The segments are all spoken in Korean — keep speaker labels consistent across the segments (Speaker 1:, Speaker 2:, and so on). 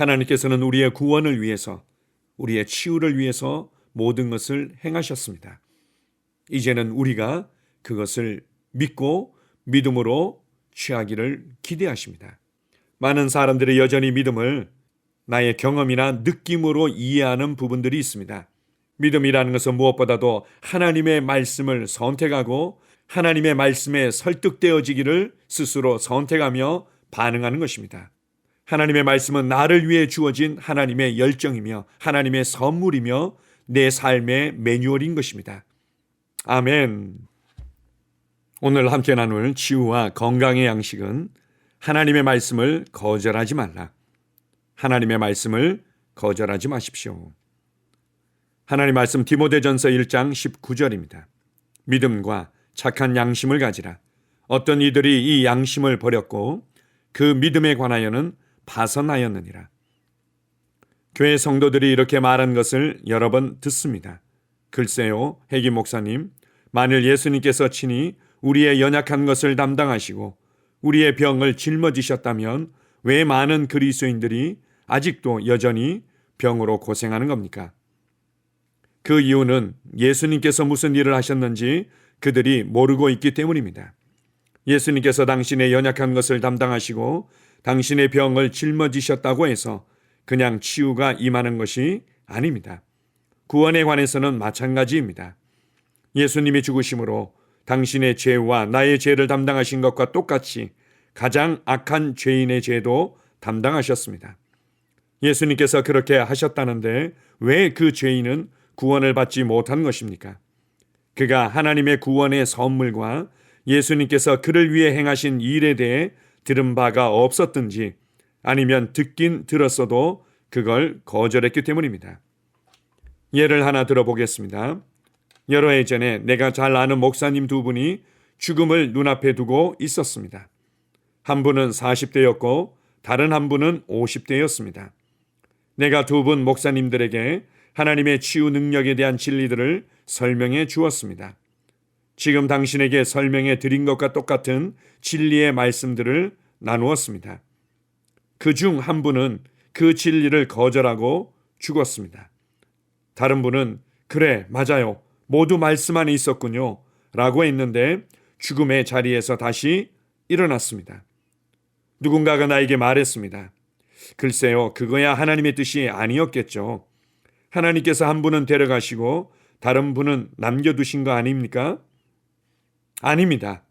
Speaker 1: 하나님께서는 우리의 구원을 위해서, 우리의 치유를 위해서 모든 것을 행하셨습니다. 이제는 우리가 그것을 믿고 믿음으로 취하기를 기대하십니다. 많은 사람들이 여전히 믿음을 나의 경험이나 느낌으로 이해하는 부분들이 있습니다. 믿음이라는 것은 무엇보다도 하나님의 말씀을 선택하고 하나님의 말씀에 설득되어지기를 스스로 선택하며 반응하는 것입니다. 하나님의 말씀은 나를 위해 주어진 하나님의 열정이며 하나님의 선물이며 내 삶의 매뉴얼인 것입니다. 아멘. 오늘 함께 나눌 치유와 건강의 양식은 하나님의 말씀을 거절하지 말라. 하나님의 말씀을 거절하지 마십시오. 하나님 말씀 디모데전서 1장 19절입니다. 믿음과 착한 양심을 가지라. 어떤 이들이 이 양심을 버렸고 그 믿음에 관하여는 파선하였느니라. 교회 성도들이 이렇게 말한 것을 여러 번 듣습니다. 글쎄요, 혜기 목사님, 만일 예수님께서 친히 우리의 연약한 것을 담당하시고 우리의 병을 짊어지셨다면 왜 많은 그리스도인들이 아직도 여전히 병으로 고생하는 겁니까? 그 이유는 예수님께서 무슨 일을 하셨는지 그들이 모르고 있기 때문입니다. 예수님께서 당신의 연약한 것을 담당하시고 당신의 병을 짊어지셨다고 해서 그냥 치유가 임하는 것이 아닙니다. 구원에 관해서는 마찬가지입니다. 예수님이 죽으심으로 당신의 죄와 나의 죄를 담당하신 것과 똑같이 가장 악한 죄인의 죄도 담당하셨습니다. 예수님께서 그렇게 하셨다는데 왜 그 죄인은 구원을 받지 못한 것입니까? 그가 하나님의 구원의 선물과 예수님께서 그를 위해 행하신 일에 대해 들은 바가 없었든지 아니면 듣긴 들었어도 그걸 거절했기 때문입니다. 예를 하나 들어보겠습니다. 여러 해 전에 내가 잘 아는 목사님 두 분이 죽음을 눈앞에 두고 있었습니다. 한 분은 40대였고 다른 한 분은 50대였습니다. 내가 두 분 목사님들에게 하나님의 치유 능력에 대한 진리들을 설명해 주었습니다. 지금 당신에게 설명해 드린 것과 똑같은 진리의 말씀들을 나누었습니다. 그 중 한 분은 그 진리를 거절하고 죽었습니다. 다른 분은 그래, 맞아요. 모두 말씀 안에 있었군요. 라고 했는데 죽음의 자리에서 다시 일어났습니다. 누군가가 나에게 말했습니다. 글쎄요, 그거야 하나님의 뜻이 아니었겠죠. 하나님께서 한 분은 데려가시고 다른 분은 남겨두신 거 아닙니까? 아닙니다.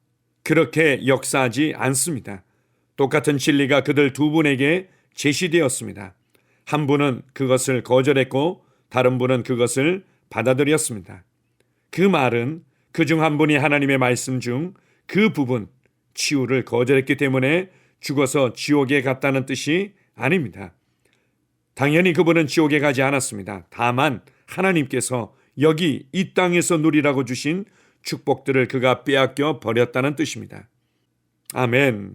Speaker 1: 그렇게 역사하지 않습니다. 똑같은 진리가 그들 두 분에게 제시되었습니다. 한 분은 그것을 거절했고 다른 분은 그것을 받아들였습니다. 그 말은 그 중 한 분이 하나님의 말씀 중 그 부분, 치유를 거절했기 때문에 죽어서 지옥에 갔다는 뜻이 아닙니다. 당연히 그분은 지옥에 가지 않았습니다. 다만 하나님께서 여기 이 땅에서 누리라고 주신 축복들을 그가 빼앗겨 버렸다는 뜻입니다. 아멘.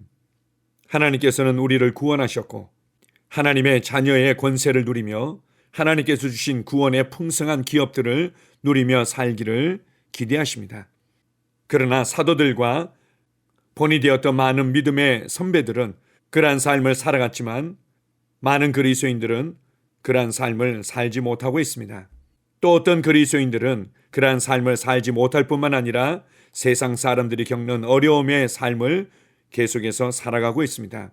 Speaker 1: 하나님께서는 우리를 구원하셨고 하나님의 자녀의 권세를 누리며 하나님께서 주신 구원의 풍성한 기업들을 누리며 살기를 기대하십니다. 그러나 사도들과 본이 되었던 많은 믿음의 선배들은 그러한 삶을 살아갔지만 많은 그리스도인들은 그러한 삶을 살지 못하고 있습니다. 또 어떤 그리스도인들은 그러한 삶을 살지 못할 뿐만 아니라 세상 사람들이 겪는 어려움의 삶을 계속해서 살아가고 있습니다.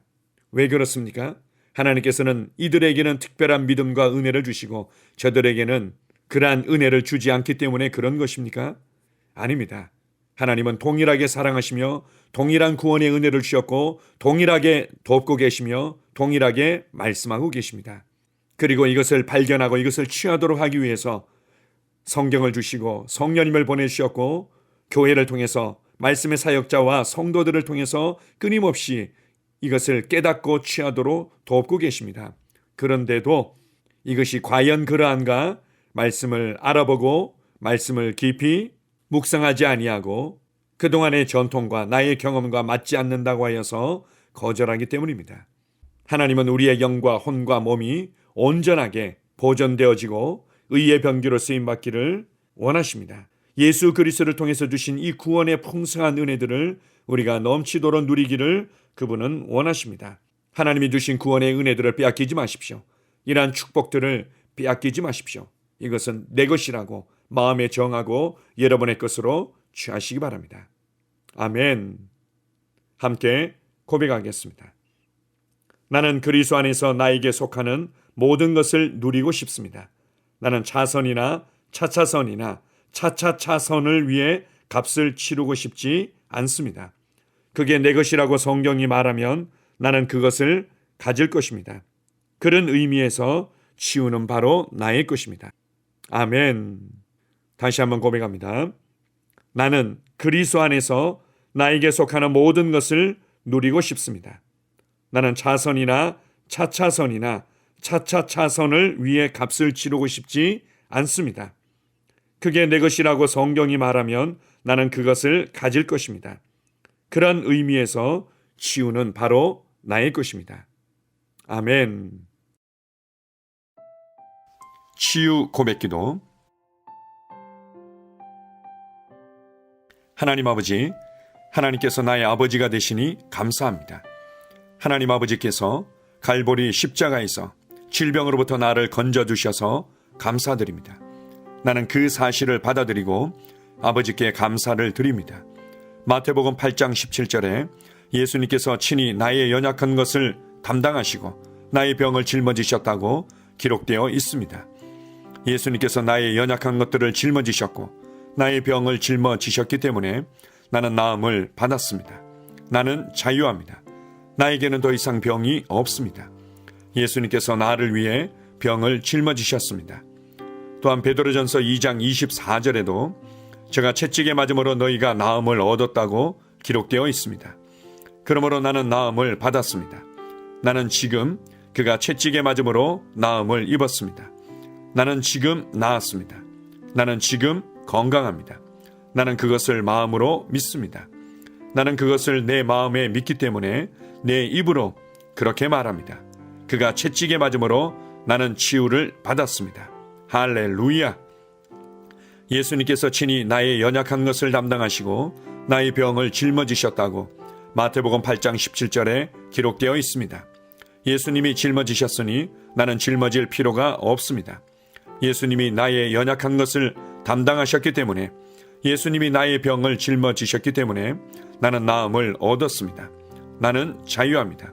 Speaker 1: 왜 그렇습니까? 하나님께서는 이들에게는 특별한 믿음과 은혜를 주시고 저들에게는 그러한 은혜를 주지 않기 때문에 그런 것입니까? 아닙니다. 하나님은 동일하게 사랑하시며 동일한 구원의 은혜를 주셨고 동일하게 돕고 계시며 동일하게 말씀하고 계십니다. 그리고 이것을 발견하고 이것을 취하도록 하기 위해서 성경을 주시고 성령님을 보내주셨고 교회를 통해서 말씀의 사역자와 성도들을 통해서 끊임없이 이것을 깨닫고 취하도록 돕고 계십니다. 그런데도 이것이 과연 그러한가 말씀을 알아보고 말씀을 깊이 묵상하지 아니하고 그동안의 전통과 나의 경험과 맞지 않는다고 하여서 거절하기 때문입니다. 하나님은 우리의 영과 혼과 몸이 온전하게 보존되어지고 의의 병기로 쓰임받기를 원하십니다. 예수 그리스도를 통해서 주신 이 구원의 풍성한 은혜들을 우리가 넘치도록 누리기를 그분은 원하십니다. 하나님이 주신 구원의 은혜들을 빼앗기지 마십시오. 이러한 축복들을 빼앗기지 마십시오. 이것은 내 것이라고 마음에 정하고 여러분의 것으로 취하시기 바랍니다. 아멘. 함께 고백하겠습니다. 나는 그리스도 안에서 나에게 속하는 모든 것을 누리고 싶습니다. 나는 차선이나 차차선이나 차차차선을 위해 값을 치르고 싶지 않습니다. 그게 내 것이라고 성경이 말하면 나는 그것을 가질 것입니다. 그런 의미에서 치유는 바로 나의 것입니다. 아멘. 다시 한번 고백합니다. 나는 그리스도 안에서 나에게 속하는 모든 것을 누리고 싶습니다. 나는 차선이나 차차선이나 차차차선을 위해 값을 치르고 싶지 않습니다. 그게 내 것이라고 성경이 말하면 나는 그것을 가질 것입니다. 그런 의미에서 치유는 바로 나의 것입니다. 아멘. 치유 고백기도. 하나님 아버지, 하나님께서 나의 아버지가 되시니 감사합니다. 하나님 아버지께서 갈보리 십자가에서 질병으로부터 나를 건져주셔서 감사드립니다. 나는 그 사실을 받아들이고 아버지께 감사를 드립니다. 마태복음 8장 17절에 예수님께서 친히 나의 연약한 것을 담당하시고 나의 병을 짊어지셨다고 기록되어 있습니다. 예수님께서 나의 연약한 것들을 짊어지셨고 나의 병을 짊어지셨기 때문에 나는 나음을 받았습니다. 나는 자유합니다. 나에게는 더 이상 병이 없습니다. 예수님께서 나를 위해 병을 짊어지셨습니다. 또한 베드로전서 2장 24절에도 제가 채찍에 맞음으로 너희가 나음을 얻었다고 기록되어 있습니다. 그러므로 나는 나음을 받았습니다. 나는 지금 그가 채찍에 맞음으로 나음을 입었습니다. 나는 지금 나았습니다. 나는 지금 건강합니다. 나는 그것을 마음으로 믿습니다. 나는 그것을 내 마음에 믿기 때문에 내 입으로 그렇게 말합니다. 그가 채찍에 맞음으로 나는 치유를 받았습니다. 할렐루야! 예수님께서 친히 나의 연약한 것을 담당하시고 나의 병을 짊어지셨다고 마태복음 8장 17절에 기록되어 있습니다. 예수님이 짊어지셨으니 나는 짊어질 필요가 없습니다. 예수님이 나의 연약한 것을 담당하셨기 때문에, 예수님이 나의 병을 짊어지셨기 때문에 나는 나음을 얻었습니다. 나는 자유합니다.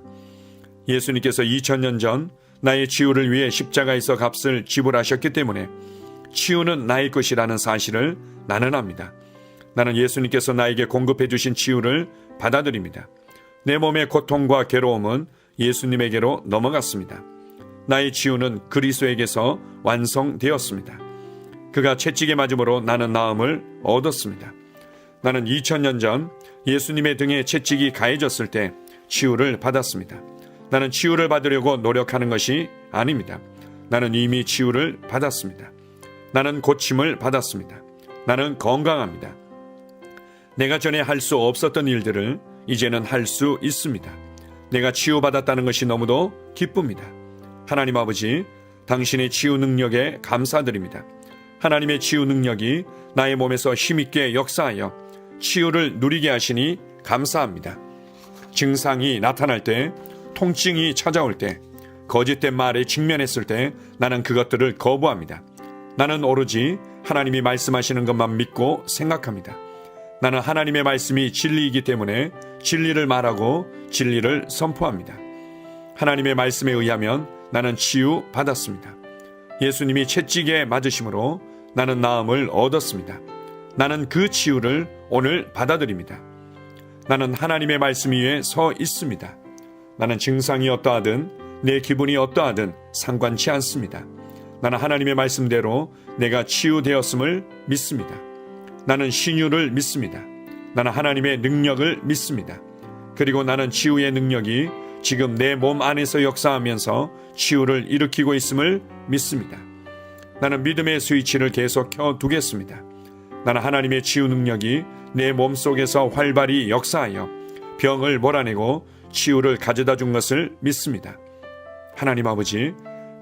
Speaker 1: 예수님께서 2000년 전 나의 치유를 위해 십자가에서 값을 지불하셨기 때문에 치유는 나의 것이라는 사실을 나는 압니다. 나는 예수님께서 나에게 공급해 주신 치유를 받아들입니다. 내 몸의 고통과 괴로움은 예수님에게로 넘어갔습니다. 나의 치유는 그리스도에게서 완성되었습니다. 그가 채찍에 맞음으로 나는 나음을 얻었습니다. 나는 2000년 전 예수님의 등에 채찍이 가해졌을 때 치유를 받았습니다. 나는 치유를 받으려고 노력하는 것이 아닙니다. 나는 이미 치유를 받았습니다. 나는 고침을 받았습니다. 나는 건강합니다. 내가 전에 할 수 없었던 일들을 이제는 할 수 있습니다. 내가 치유받았다는 것이 너무도 기쁩니다. 하나님 아버지, 당신의 치유 능력에 감사드립니다. 하나님의 치유 능력이 나의 몸에서 힘있게 역사하여 치유를 누리게 하시니 감사합니다. 증상이 나타날 때, 통증이 찾아올 때, 거짓된 말에 직면했을 때 나는 그것들을 거부합니다. 나는 오로지 하나님이 말씀하시는 것만 믿고 생각합니다. 나는 하나님의 말씀이 진리이기 때문에 진리를 말하고 진리를 선포합니다. 하나님의 말씀에 의하면 나는 치유 받았습니다. 예수님이 채찍에 맞으심으로 나는 나음을 얻었습니다. 나는 그 치유를 오늘 받아들입니다. 나는 하나님의 말씀 위에 서 있습니다. 나는 증상이 어떠하든 내 기분이 어떠하든 상관치 않습니다. 나는 하나님의 말씀대로 내가 치유되었음을 믿습니다. 나는 신유를 믿습니다. 나는 하나님의 능력을 믿습니다. 그리고 나는 치유의 능력이 지금 내 몸 안에서 역사하면서 치유를 일으키고 있음을 믿습니다. 나는 믿음의 스위치를 계속 켜두겠습니다. 나는 하나님의 치유 능력이 내 몸 속에서 활발히 역사하여 병을 몰아내고 치유를 가져다 준 것을 믿습니다. 하나님 아버지,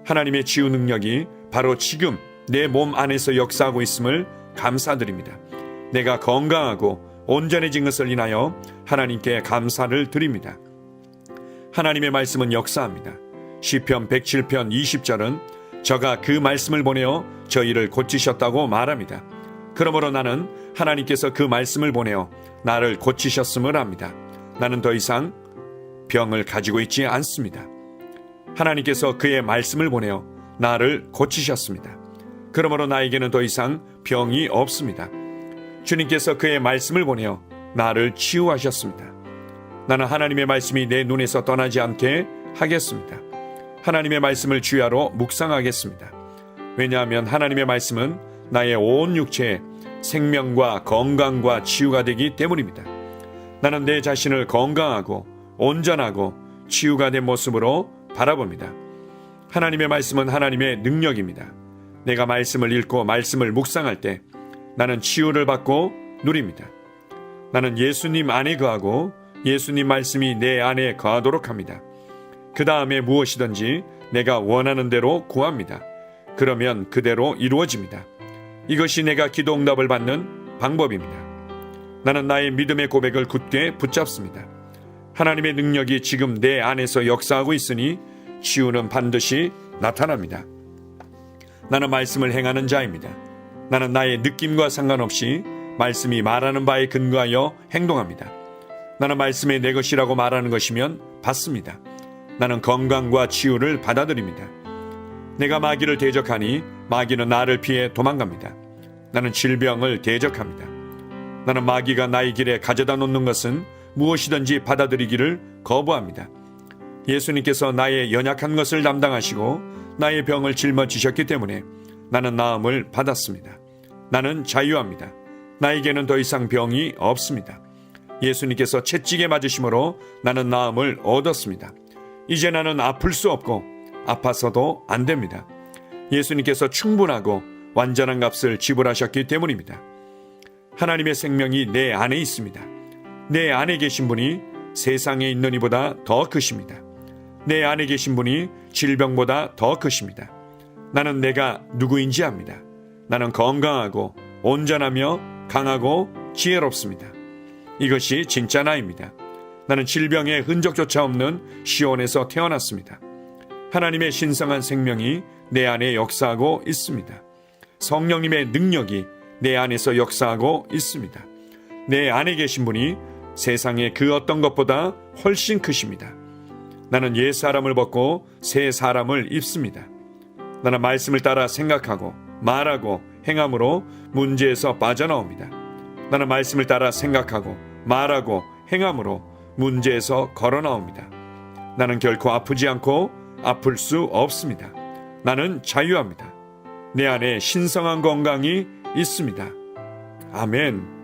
Speaker 1: 하나님의 치유 능력이 바로 지금 내 몸 안에서 역사하고 있음을 감사드립니다. 내가 건강하고 온전해진 것을 인하여 하나님께 감사를 드립니다. 하나님의 말씀은 역사합니다. 시편 107편 20절은 저가 그 말씀을 보내어 저희를 고치셨다고 말합니다. 그러므로 나는 하나님께서 그 말씀을 보내어 나를 고치셨음을 압니다. 나는 더 이상 병을 가지고 있지 않습니다. 하나님께서 그의 말씀을 보내어 나를 고치셨습니다. 그러므로 나에게는 더 이상 병이 없습니다. 주님께서 그의 말씀을 보내어 나를 치유하셨습니다. 나는 하나님의 말씀이 내 눈에서 떠나지 않게 하겠습니다. 하나님의 말씀을 주야로 묵상하겠습니다. 왜냐하면 하나님의 말씀은 나의 온 육체에 생명과 건강과 치유가 되기 때문입니다. 나는 내 자신을 건강하고 온전하고 치유가 된 모습으로 바라봅니다. 하나님의 말씀은 하나님의 능력입니다. 내가 말씀을 읽고 말씀을 묵상할 때 나는 치유를 받고 누립니다. 나는 예수님 안에 거하고 예수님 말씀이 내 안에 거하도록 합니다. 그 다음에 무엇이든지 내가 원하는 대로 구합니다. 그러면 그대로 이루어집니다. 이것이 내가 기도 응답을 받는 방법입니다. 나는 나의 믿음의 고백을 굳게 붙잡습니다. 하나님의 능력이 지금 내 안에서 역사하고 있으니 치유는 반드시 나타납니다. 나는 말씀을 행하는 자입니다. 나는 나의 느낌과 상관없이 말씀이 말하는 바에 근거하여 행동합니다. 나는 말씀이 내 것이라고 말하는 것이면 받습니다. 나는 건강과 치유를 받아들입니다. 내가 마귀를 대적하니 마귀는 나를 피해 도망갑니다. 나는 질병을 대적합니다. 나는 마귀가 나의 길에 가져다 놓는 것은 무엇이든지 받아들이기를 거부합니다. 예수님께서 나의 연약한 것을 담당하시고 나의 병을 짊어지셨기 때문에 나는 나음을 받았습니다. 나는 자유합니다. 나에게는 더 이상 병이 없습니다. 예수님께서 채찍에 맞으심으로 나는 나음을 얻었습니다. 이제 나는 아플 수 없고 아파서도 안 됩니다. 예수님께서 충분하고 완전한 값을 지불하셨기 때문입니다. 하나님의 생명이 내 안에 있습니다. 내 안에 계신 분이 세상에 있는 이보다 더 크십니다. 내 안에 계신 분이 질병보다 더 크십니다. 나는 내가 누구인지 압니다. 나는 건강하고 온전하며 강하고 지혜롭습니다. 이것이 진짜 나입니다. 나는 질병의 흔적조차 없는 시온에서 태어났습니다. 하나님의 신성한 생명이 내 안에 역사하고 있습니다. 성령님의 능력이 내 안에서 역사하고 있습니다. 내 안에 계신 분이 세상의 그 어떤 것보다 훨씬 크십니다. 나는 옛 사람을 벗고 새 사람을 입습니다. 나는 말씀을 따라 생각하고 말하고 행함으로 문제에서 빠져나옵니다. 나는 말씀을 따라 생각하고 말하고 행함으로 문제에서 걸어나옵니다. 나는 결코 아프지 않고 아플 수 없습니다. 나는 자유합니다. 내 안에 신성한 건강이 있습니다. 아멘.